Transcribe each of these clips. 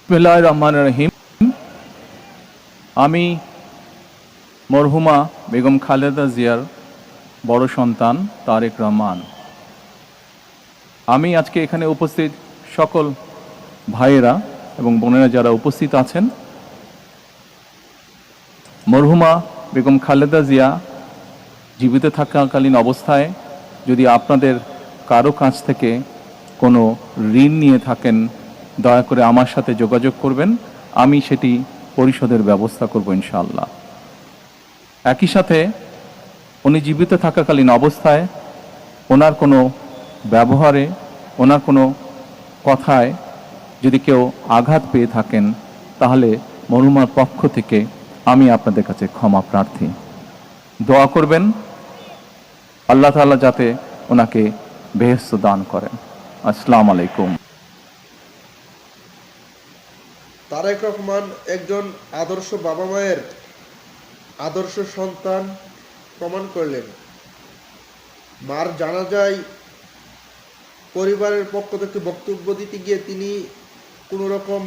বিসমিল্লাহির রহমানির রহিম। আমি মরহুমা বেগম খালেদা জিয়ার বড় সন্তান তারেক রহমান। আমি আজকে এখানে উপস্থিত সকল ভাইয়েরা এবং বোনেরা যারা উপস্থিত আছেন, মরহুমা বেগম খালেদা জিয়া জীবিত থাকাকালীন অবস্থায় যদি আপনাদের কারো কাছ থেকে কোনো ঋণ নিয়ে থাকেন, দয়া করে আমার সাথে যোগাযোগ করবেন। আমি সেটি পরিশোধের ব্যবস্থা করব ইনশাআল্লাহ। একই সাথে উনি জীবিত থাকাকালীন অবস্থায় ওনার কোনো ব্যবহারে, ওনার কোনো কথায় যদি কেউ আঘাত পেয়ে থাকেন, তাহলে মরহুমার পক্ষ থেকে আমি আপনাদের কাছে ক্ষমা প্রার্থী। দোয়া করবেন আল্লাহ তাআলা যাতে ওনাকে বেহেশত দান করেন। আসসালামু আলাইকুম। তারেক রহমান একজন আদর্শ বাবা মায়ের আদর্শ সন্তান প্রমাণ করলেন। মার জানাজায় পরিবারের পক্ষ থেকে বক্তব্য দিতে গিয়ে তিনি কোনো রকম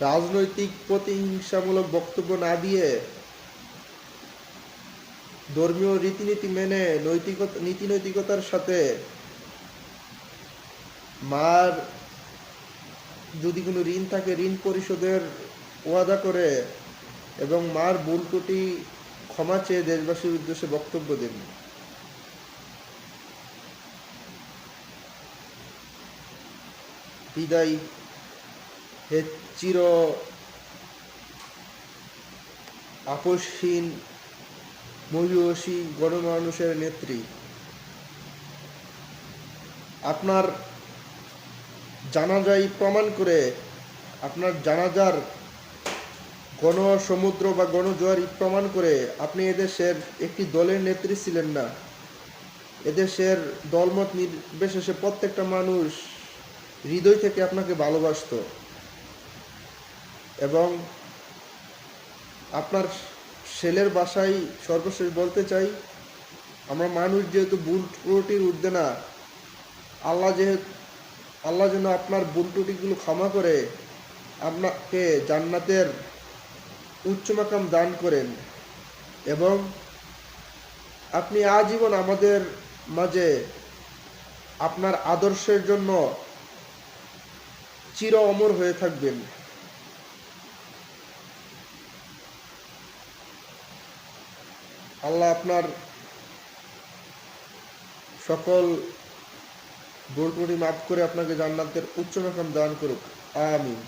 রাজনৈতিক প্রতিহিংসামূলক বক্তব্য না দিয়ে ধর্মীয় রীতিনীতি মেনে নীতি নৈতিকতার সাথে মার যদি কোনো ঋণ থাকে ঋণ পরিশোধের ওয়াদা করে এবং মার ভুল ত্রুটি ক্ষমা চেয়ে দেশবাসীর উদ্দেশ্যে বক্তব্য দেন। বিদায় হে চির আপসহীন মহিষী গণমানুষের নেত্রী। আপনার জানাজাই প্রমাণ করে, আপনার জানাজার গণসমুদ্র বা গণজোয়ার প্রমাণ করে আপনি এদেশের একটি দলের নেত্রী ছিলেন না। এদেশের দলমত নির্বিশেষে প্রত্যেকটা মানুষ হৃদয় থেকে আপনাকে ভালোবাসত। এবং আপনার ছেলের বাসায় সর্বশেষ বলতে চাই, আমরা মানুষ যেহেতু ভুল ত্রুটির ঊর্ধ্বে না, আল্লাহ যেন আপনার ভুল ত্রুটিগুলো ক্ষমা করে আপনাকে জান্নাতের উচ্চ মাকাম দান করেন এবং আপনি আজীবন আমাদের মাঝে আপনার আদর্শের জন্য চির অমর হয়ে থাকবেন। আল্লাহ আপনার সকল ভুল ত্রুটি মাফ করে আপনাকে জান্নাতের উচ্চ মাকাম দান করুক। আমিন।